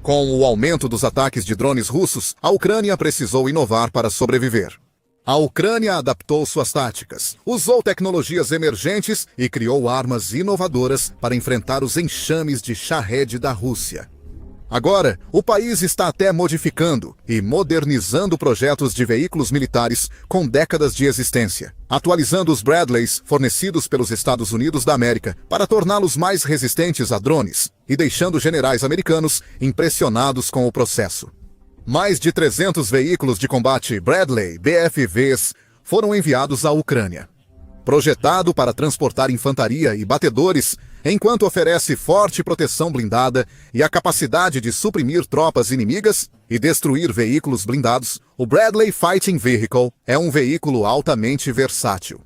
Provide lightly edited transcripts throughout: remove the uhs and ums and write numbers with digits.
Com o aumento dos ataques de drones russos, a Ucrânia precisou inovar para sobreviver. A Ucrânia adaptou suas táticas, usou tecnologias emergentes e criou armas inovadoras para enfrentar os enxames de Shahed da Rússia. Agora, o país está até modificando e modernizando projetos de veículos militares com décadas de existência, atualizando os Bradleys fornecidos pelos Estados Unidos da América para torná-los mais resistentes a drones e deixando generais americanos impressionados com o processo. Mais de 300 veículos de combate Bradley BFVs foram enviados à Ucrânia. Projetado para transportar infantaria e batedores, enquanto oferece forte proteção blindada e a capacidade de suprimir tropas inimigas e destruir veículos blindados, o Bradley Fighting Vehicle é um veículo altamente versátil.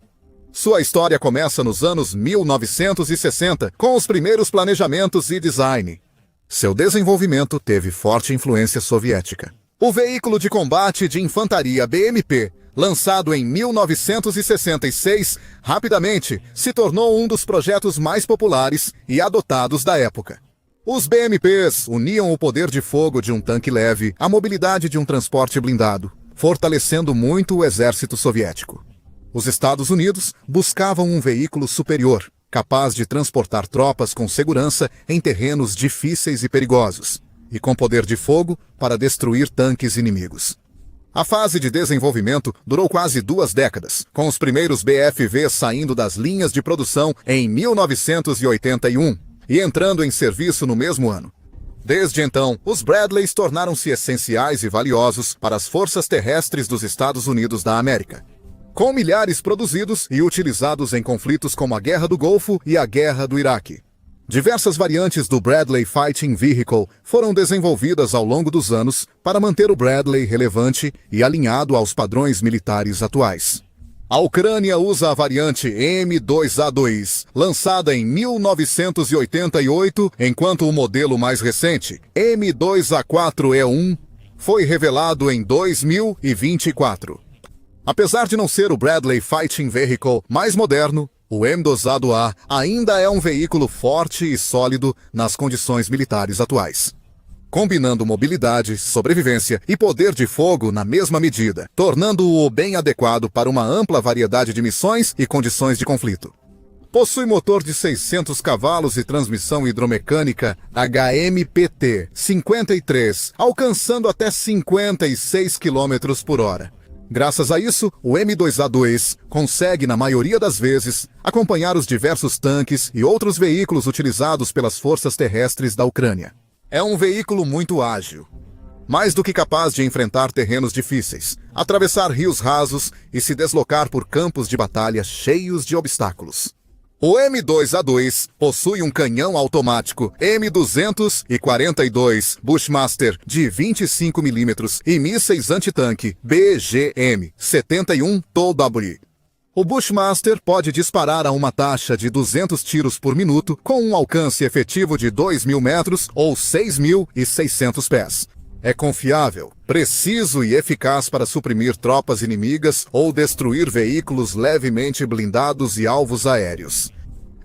Sua história começa nos anos 1960, com os primeiros planejamentos e design. Seu desenvolvimento teve forte influência soviética. O veículo de combate de infantaria BMP, lançado em 1966, rapidamente se tornou um dos projetos mais populares e adotados da época. Os BMPs uniam o poder de fogo de um tanque leve à mobilidade de um transporte blindado, fortalecendo muito o exército soviético. Os Estados Unidos buscavam um veículo superior, capaz de transportar tropas com segurança em terrenos difíceis e perigosos, e com poder de fogo para destruir tanques inimigos. A fase de desenvolvimento durou quase 2 décadas, com os primeiros BFVs saindo das linhas de produção em 1981 e entrando em serviço no mesmo ano. Desde então, os Bradleys tornaram-se essenciais e valiosos para as forças terrestres dos Estados Unidos da América, com milhares produzidos e utilizados em conflitos como a Guerra do Golfo e a Guerra do Iraque. Diversas variantes do Bradley Fighting Vehicle foram desenvolvidas ao longo dos anos para manter o Bradley relevante e alinhado aos padrões militares atuais. A Ucrânia usa a variante M2A2, lançada em 1988, enquanto o modelo mais recente, M2A4E1, foi revelado em 2024. Apesar de não ser o Bradley Fighting Vehicle mais moderno, o M2A2A ainda é um veículo forte e sólido nas condições militares atuais, combinando mobilidade, sobrevivência e poder de fogo na mesma medida, tornando-o bem adequado para uma ampla variedade de missões e condições de conflito. Possui motor de 600 cavalos e transmissão hidromecânica HMPT 53, alcançando até 56 km por hora. Graças a isso, o M2A2 consegue, na maioria das vezes, acompanhar os diversos tanques e outros veículos utilizados pelas forças terrestres da Ucrânia. É um veículo muito ágil, mais do que capaz de enfrentar terrenos difíceis, atravessar rios rasos e se deslocar por campos de batalha cheios de obstáculos. O M2A2 possui um canhão automático M242 Bushmaster de 25 mm e mísseis antitanque BGM-71TOW. O Bushmaster pode disparar a uma taxa de 200 tiros por minuto com um alcance efetivo de 2.000 metros ou 6.600 pés. É confiável, preciso e eficaz para suprimir tropas inimigas ou destruir veículos levemente blindados e alvos aéreos.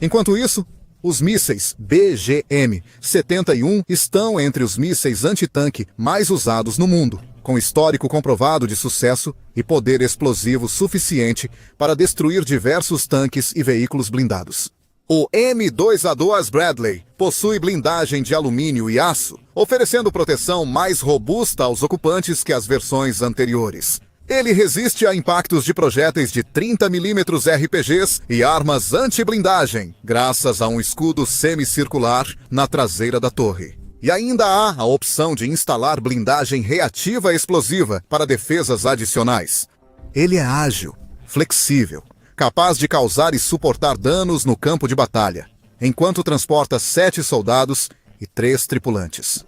Enquanto isso, os mísseis BGM-71 estão entre os mísseis antitanque mais usados no mundo, com histórico comprovado de sucesso e poder explosivo suficiente para destruir diversos tanques e veículos blindados. O M2A2 Bradley possui blindagem de alumínio e aço, oferecendo proteção mais robusta aos ocupantes que as versões anteriores. Ele resiste a impactos de projéteis de 30 mm RPGs e armas anti-blindagem, graças a um escudo semicircular na traseira da torre. E ainda há a opção de instalar blindagem reativa explosiva para defesas adicionais. Ele é ágil, flexível, capaz de causar e suportar danos no campo de batalha, enquanto transporta 7 soldados e 3 tripulantes.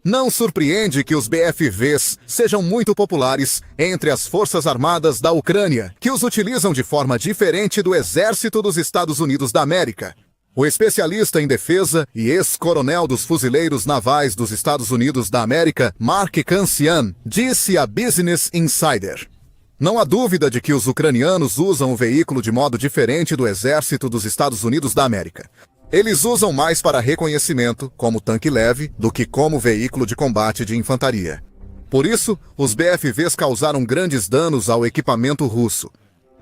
Não surpreende que os BFVs sejam muito populares entre as Forças Armadas da Ucrânia, que os utilizam de forma diferente do Exército dos Estados Unidos da América. O especialista em defesa e ex-coronel dos fuzileiros navais dos Estados Unidos da América, Mark Cancian, disse a Business Insider: "Não há dúvida de que os ucranianos usam o veículo de modo diferente do Exército dos Estados Unidos da América. Eles usam mais para reconhecimento, como tanque leve, do que como veículo de combate de infantaria. Por isso, os BFVs causaram grandes danos ao equipamento russo.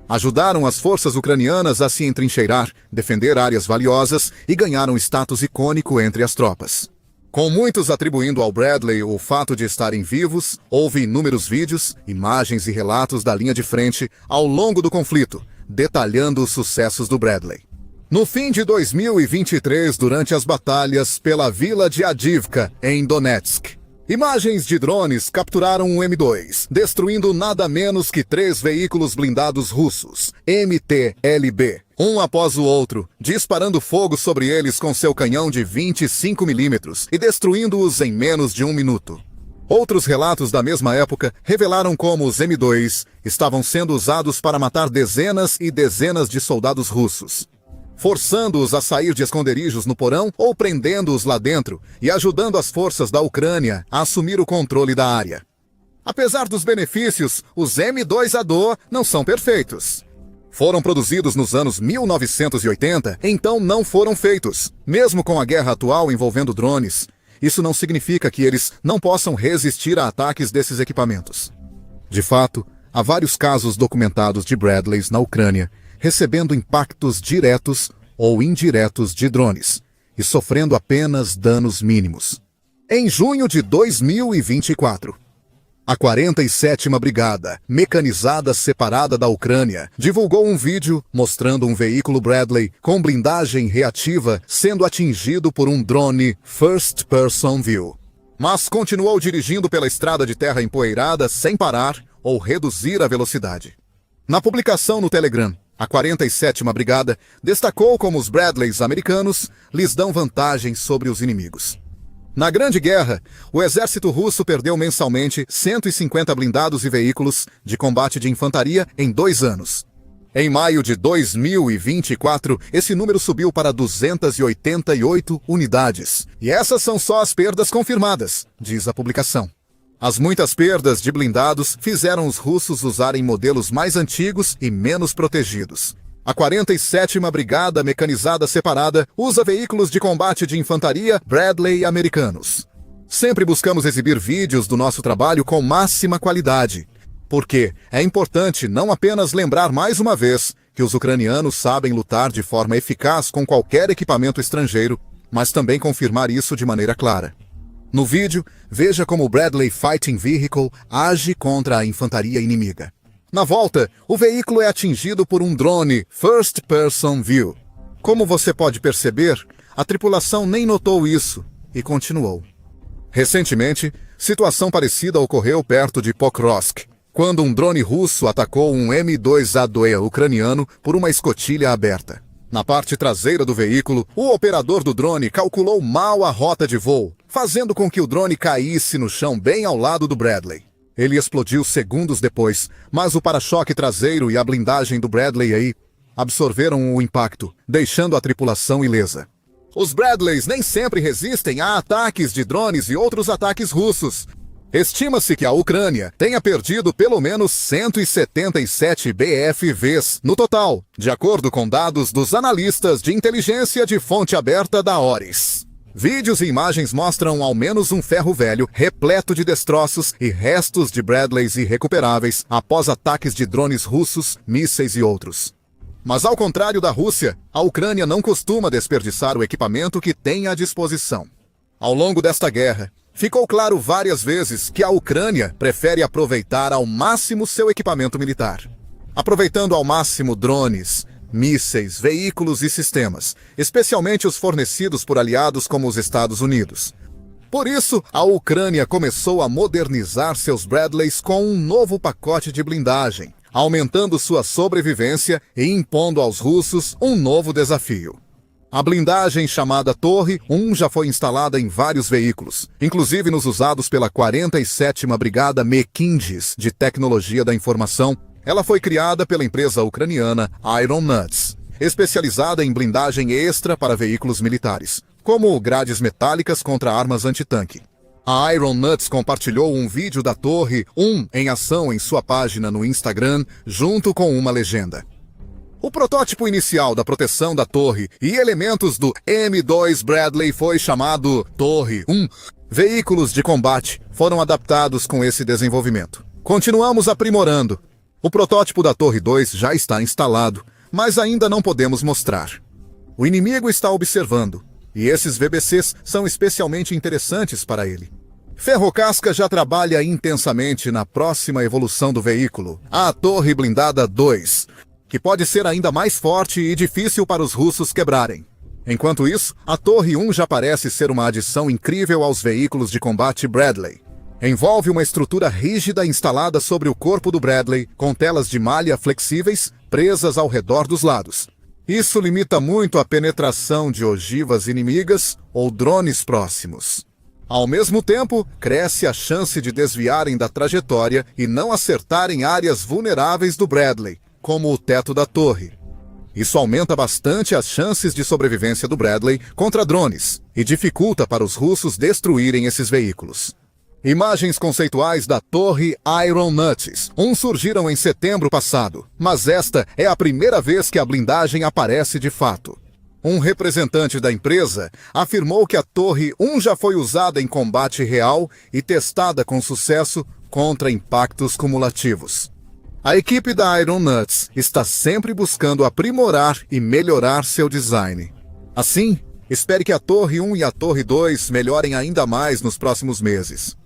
Ajudaram as forças ucranianas a se entrincheirar, defender áreas valiosas e ganharam status icônico entre as tropas. Com muitos atribuindo ao Bradley o fato de estarem vivos, houve inúmeros vídeos, imagens e relatos da linha de frente ao longo do conflito, detalhando os sucessos do Bradley. No fim de 2023, durante as batalhas pela vila de Avdiivka, em Donetsk, imagens de drones capturaram um M2, destruindo nada menos que 3 veículos blindados russos, MT-LB, um após o outro, disparando fogo sobre eles com seu canhão de 25 mm e destruindo-os em menos de 1 minuto. Outros relatos da mesma época revelaram como os M2 estavam sendo usados para matar dezenas e dezenas de soldados russos, forçando-os a sair de esconderijos no porão ou prendendo-os lá dentro e ajudando as forças da Ucrânia a assumir o controle da área. Apesar dos benefícios, os M2A2 não são perfeitos. Foram produzidos nos anos 1980, então não foram feitos. Mesmo com a guerra atual envolvendo drones, isso não significa que eles não possam resistir a ataques desses equipamentos. De fato, há vários casos documentados de Bradleys na Ucrânia recebendo impactos diretos ou indiretos de drones e sofrendo apenas danos mínimos. Em junho de 2024, a 47ª Brigada Mecanizada Separada da Ucrânia divulgou um vídeo mostrando um veículo Bradley com blindagem reativa sendo atingido por um drone First Person View, mas continuou dirigindo pela estrada de terra empoeirada sem parar ou reduzir a velocidade. Na publicação no Telegram, a 47ª Brigada destacou como os Bradleys americanos lhes dão vantagem sobre os inimigos. Na Grande Guerra, o exército russo perdeu mensalmente 150 blindados e veículos de combate de infantaria em 2 anos. Em maio de 2024, esse número subiu para 288 unidades. E essas são só as perdas confirmadas, diz a publicação. As muitas perdas de blindados fizeram os russos usarem modelos mais antigos e menos protegidos. A 47ª Brigada Mecanizada Separada usa veículos de combate de infantaria Bradley americanos. Sempre buscamos exibir vídeos do nosso trabalho com máxima qualidade, porque é importante não apenas lembrar mais uma vez que os ucranianos sabem lutar de forma eficaz com qualquer equipamento estrangeiro, mas também confirmar isso de maneira clara. No vídeo, veja como o Bradley Fighting Vehicle age contra a infantaria inimiga. Na volta, o veículo é atingido por um drone First Person View. Como você pode perceber, a tripulação nem notou isso e continuou. Recentemente, situação parecida ocorreu perto de Pokrovsk, quando um drone russo atacou um M2A2 ucraniano por uma escotilha aberta. Na parte traseira do veículo, o operador do drone calculou mal a rota de voo, fazendo com que o drone caísse no chão bem ao lado do Bradley. Ele explodiu segundos depois, mas o para-choque traseiro e a blindagem do Bradley aí absorveram o impacto, deixando a tripulação ilesa. Os Bradleys nem sempre resistem a ataques de drones e outros ataques russos. Estima-se que a Ucrânia tenha perdido pelo menos 177 BFVs no total, de acordo com dados dos analistas de inteligência de fonte aberta da Oris. Vídeos e imagens mostram ao menos um ferro velho repleto de destroços e restos de Bradleys irrecuperáveis após ataques de drones russos, mísseis e outros. Mas ao contrário da Rússia, a Ucrânia não costuma desperdiçar o equipamento que tem à disposição. Ao longo desta guerra, ficou claro várias vezes que a Ucrânia prefere aproveitar ao máximo seu equipamento militar. Aproveitando ao máximo drones, mísseis, veículos e sistemas, especialmente os fornecidos por aliados como os Estados Unidos. Por isso, a Ucrânia começou a modernizar seus Bradleys com um novo pacote de blindagem, aumentando sua sobrevivência e impondo aos russos um novo desafio. A blindagem chamada Torre 1 já foi instalada em vários veículos, inclusive nos usados pela 47ª Brigada Mekindis de Tecnologia da Informação. Ela foi criada pela empresa ucraniana Iron Nuts, especializada em blindagem extra para veículos militares, como grades metálicas contra armas antitanque. A Iron Nuts compartilhou um vídeo da Torre 1 em ação em sua página no Instagram, junto com uma legenda. O protótipo inicial da proteção da torre e elementos do M2 Bradley foi chamado Torre 1. Veículos de combate foram adaptados com esse desenvolvimento. Continuamos aprimorando. O protótipo da Torre 2 já está instalado, mas ainda não podemos mostrar. O inimigo está observando, e esses VBCs são especialmente interessantes para ele. Ferrocasca já trabalha intensamente na próxima evolução do veículo, a Torre Blindada 2, que pode ser ainda mais forte e difícil para os russos quebrarem. Enquanto isso, a Torre 1 já parece ser uma adição incrível aos veículos de combate Bradley. Envolve uma estrutura rígida instalada sobre o corpo do Bradley, com telas de malha flexíveis presas ao redor dos lados. Isso limita muito a penetração de ogivas inimigas ou drones próximos. Ao mesmo tempo, cresce a chance de desviarem da trajetória e não acertarem áreas vulneráveis do Bradley, como o teto da torre. Isso aumenta bastante as chances de sobrevivência do Bradley contra drones e dificulta para os russos destruírem esses veículos. Imagens conceituais da Torre Iron Nuts surgiram em setembro passado, mas esta é a primeira vez que a blindagem aparece de fato. Um representante da empresa afirmou que a Torre 1 já foi usada em combate real e testada com sucesso contra impactos cumulativos. A equipe da Iron Nuts está sempre buscando aprimorar e melhorar seu design. Assim, espere que a Torre 1 e a Torre 2 melhorem ainda mais nos próximos meses.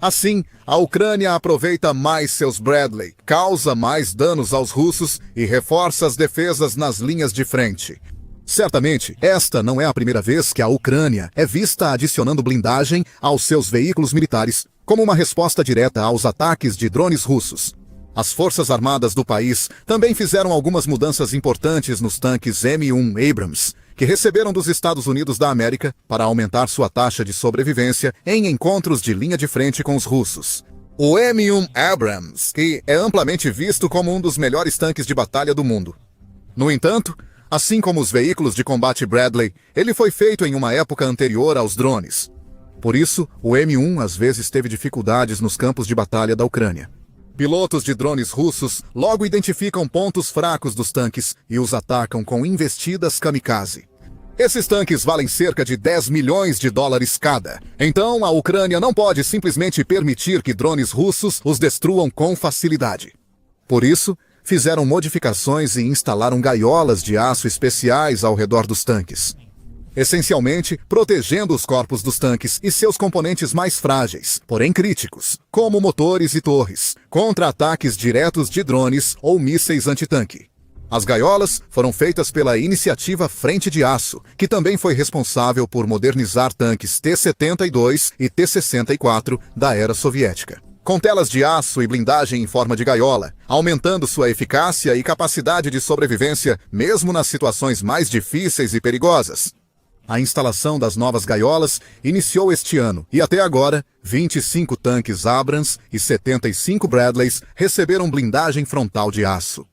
Assim, a Ucrânia aproveita mais seus Bradley, causa mais danos aos russos e reforça as defesas nas linhas de frente. Certamente, esta não é a primeira vez que a Ucrânia é vista adicionando blindagem aos seus veículos militares, como uma resposta direta aos ataques de drones russos. As forças armadas do país também fizeram algumas mudanças importantes nos tanques M1 Abrams, que receberam dos Estados Unidos da América para aumentar sua taxa de sobrevivência em encontros de linha de frente com os russos. O M1 Abrams, que é amplamente visto como um dos melhores tanques de batalha do mundo. No entanto, assim como os veículos de combate Bradley, ele foi feito em uma época anterior aos drones. Por isso, o M1 às vezes teve dificuldades nos campos de batalha da Ucrânia. Pilotos de drones russos logo identificam pontos fracos dos tanques e os atacam com investidas kamikaze. Esses tanques valem cerca de 10 milhões de dólares cada. Então, a Ucrânia não pode simplesmente permitir que drones russos os destruam com facilidade. Por isso, fizeram modificações e instalaram gaiolas de aço especiais ao redor dos tanques, essencialmente protegendo os corpos dos tanques e seus componentes mais frágeis, porém críticos, como motores e torres, contra ataques diretos de drones ou mísseis antitanque. As gaiolas foram feitas pela iniciativa Frente de Aço, que também foi responsável por modernizar tanques T-72 e T-64 da era soviética, com telas de aço e blindagem em forma de gaiola, aumentando sua eficácia e capacidade de sobrevivência mesmo nas situações mais difíceis e perigosas. A instalação das novas gaiolas iniciou este ano e até agora, 25 tanques Abrams e 75 Bradleys receberam blindagem frontal de aço.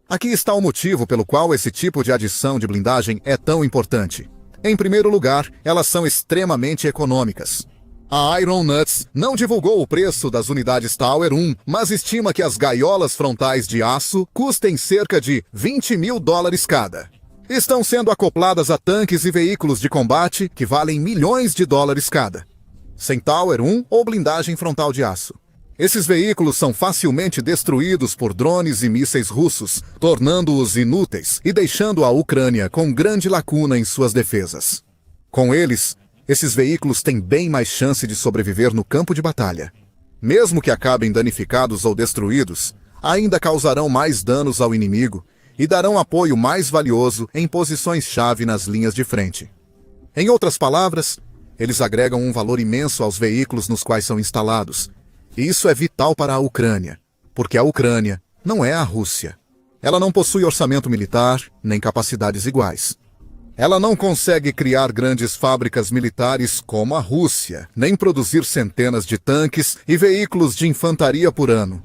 Aqui está o motivo pelo qual esse tipo de adição de blindagem é tão importante. Em primeiro lugar, elas são extremamente econômicas. A Iron Nuts não divulgou o preço das unidades Tower 1, mas estima que as gaiolas frontais de aço custem cerca de 20 mil dólares cada. Estão sendo acopladas a tanques e veículos de combate que valem milhões de dólares cada, sem Tower 1 ou blindagem frontal de aço. Esses veículos são facilmente destruídos por drones e mísseis russos, tornando-os inúteis e deixando a Ucrânia com grande lacuna em suas defesas. Com eles, esses veículos têm bem mais chance de sobreviver no campo de batalha. Mesmo que acabem danificados ou destruídos, ainda causarão mais danos ao inimigo e darão apoio mais valioso em posições-chave nas linhas de frente. Em outras palavras, eles agregam um valor imenso aos veículos nos quais são instalados. E isso é vital para a Ucrânia, porque a Ucrânia não é a Rússia. Ela não possui orçamento militar, nem capacidades iguais. Ela não consegue criar grandes fábricas militares como a Rússia, nem produzir centenas de tanques e veículos de infantaria por ano.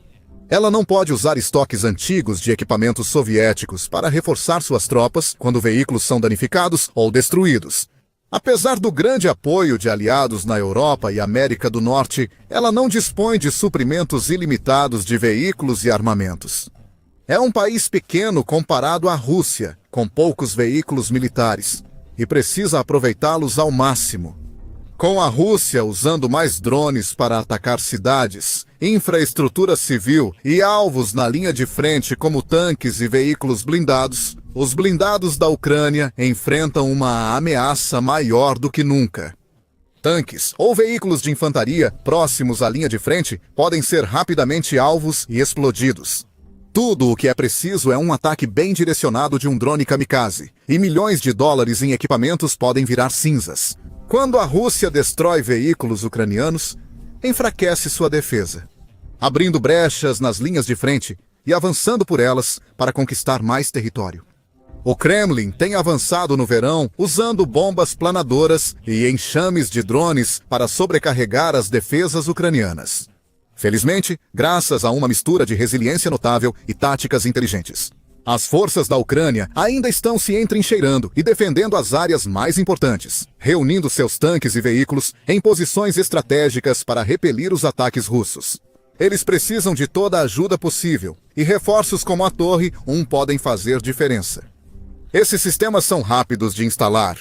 Ela não pode usar estoques antigos de equipamentos soviéticos para reforçar suas tropas quando veículos são danificados ou destruídos. Apesar do grande apoio de aliados na Europa e América do Norte, ela não dispõe de suprimentos ilimitados de veículos e armamentos. É um país pequeno comparado à Rússia, com poucos veículos militares, e precisa aproveitá-los ao máximo. Com a Rússia usando mais drones para atacar cidades, infraestrutura civil e alvos na linha de frente como tanques e veículos blindados, os blindados da Ucrânia enfrentam uma ameaça maior do que nunca. Tanques ou veículos de infantaria próximos à linha de frente podem ser rapidamente alvos e explodidos. Tudo o que é preciso é um ataque bem direcionado de um drone kamikaze, e milhões de dólares em equipamentos podem virar cinzas. Quando a Rússia destrói veículos ucranianos, enfraquece sua defesa, abrindo brechas nas linhas de frente e avançando por elas para conquistar mais território. O Kremlin tem avançado no verão usando bombas planadoras e enxames de drones para sobrecarregar as defesas ucranianas. Felizmente, graças a uma mistura de resiliência notável e táticas inteligentes, as forças da Ucrânia ainda estão se entrincheirando e defendendo as áreas mais importantes, reunindo seus tanques e veículos em posições estratégicas para repelir os ataques russos. Eles precisam de toda a ajuda possível, e reforços como a Torre 1 podem fazer diferença. Esses sistemas são rápidos de instalar.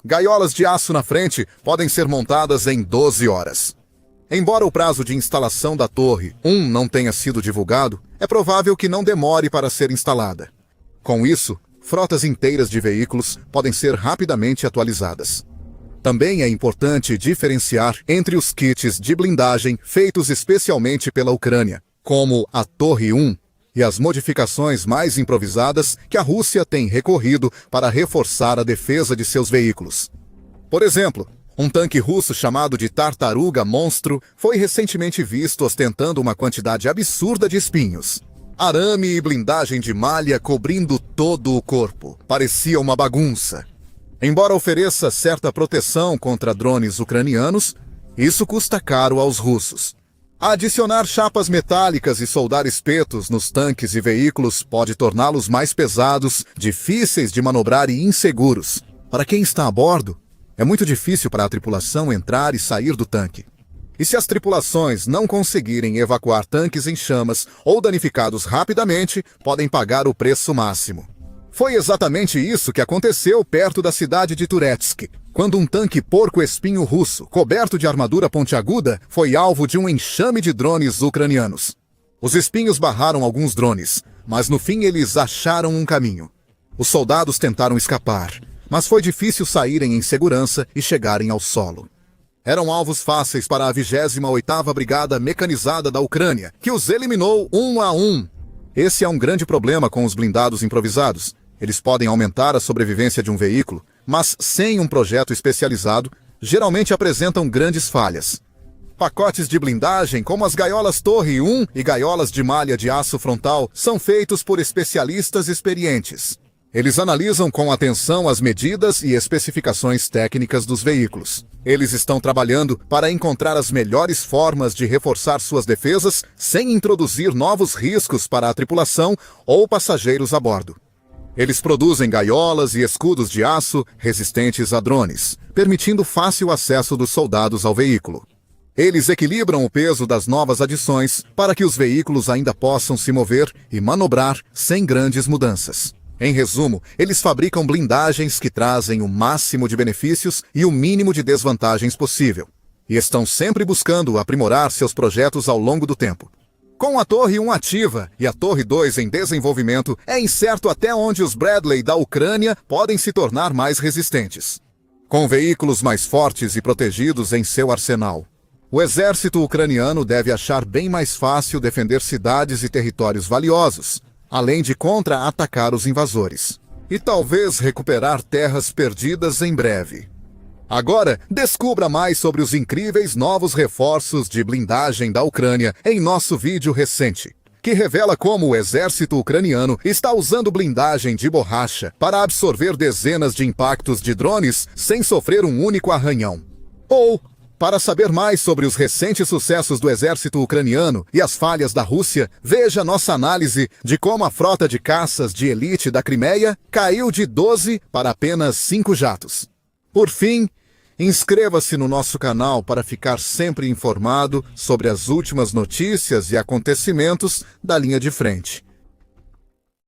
Gaiolas de aço na frente podem ser montadas em 12 horas. Embora o prazo de instalação da Torre 1 não tenha sido divulgado, é provável que não demore para ser instalada. Com isso, frotas inteiras de veículos podem ser rapidamente atualizadas. Também é importante diferenciar entre os kits de blindagem feitos especialmente pela Ucrânia, como a Torre 1, e as modificações mais improvisadas que a Rússia tem recorrido para reforçar a defesa de seus veículos. Por exemplo, um tanque russo chamado de Tartaruga Monstro foi recentemente visto ostentando uma quantidade absurda de espinhos. Arame e blindagem de malha cobrindo todo o corpo. Parecia uma bagunça. Embora ofereça certa proteção contra drones ucranianos, isso custa caro aos russos. Adicionar chapas metálicas e soldar espetos nos tanques e veículos pode torná-los mais pesados, difíceis de manobrar e inseguros. Para quem está a bordo, é muito difícil para a tripulação entrar e sair do tanque. E se as tripulações não conseguirem evacuar tanques em chamas ou danificados rapidamente, podem pagar o preço máximo. Foi exatamente isso que aconteceu perto da cidade de Turetsk, quando um tanque porco-espinho russo, coberto de armadura pontiaguda, foi alvo de um enxame de drones ucranianos. Os espinhos barraram alguns drones, mas no fim eles acharam um caminho. Os soldados tentaram escapar, mas foi difícil saírem em segurança e chegarem ao solo. Eram alvos fáceis para a 28ª Brigada Mecanizada da Ucrânia, que os eliminou 1 a 1. Esse é um grande problema com os blindados improvisados. Eles podem aumentar a sobrevivência de um veículo, mas sem um projeto especializado, geralmente apresentam grandes falhas. Pacotes de blindagem, como as gaiolas Torre 1 e gaiolas de malha de aço frontal, são feitos por especialistas experientes. Eles analisam com atenção as medidas e especificações técnicas dos veículos. Eles estão trabalhando para encontrar as melhores formas de reforçar suas defesas sem introduzir novos riscos para a tripulação ou passageiros a bordo. Eles produzem gaiolas e escudos de aço resistentes a drones, permitindo fácil acesso dos soldados ao veículo. Eles equilibram o peso das novas adições para que os veículos ainda possam se mover e manobrar sem grandes mudanças. Em resumo, eles fabricam blindagens que trazem o máximo de benefícios e o mínimo de desvantagens possível. E estão sempre buscando aprimorar seus projetos ao longo do tempo. Com a Torre 1 ativa e a Torre 2 em desenvolvimento, é incerto até onde os Bradley da Ucrânia podem se tornar mais resistentes. Com veículos mais fortes e protegidos em seu arsenal, o exército ucraniano deve achar bem mais fácil defender cidades e territórios valiosos, além de contra-atacar os invasores, e talvez recuperar terras perdidas em breve. Agora, descubra mais sobre os incríveis novos reforços de blindagem da Ucrânia em nosso vídeo recente, que revela como o exército ucraniano está usando blindagem de borracha para absorver dezenas de impactos de drones sem sofrer um único arranhão. Ou, para saber mais sobre os recentes sucessos do exército ucraniano e as falhas da Rússia, veja nossa análise de como a frota de caças de elite da Crimeia caiu de 12 para apenas 5 jatos. Por fim, inscreva-se no nosso canal para ficar sempre informado sobre as últimas notícias e acontecimentos da linha de frente.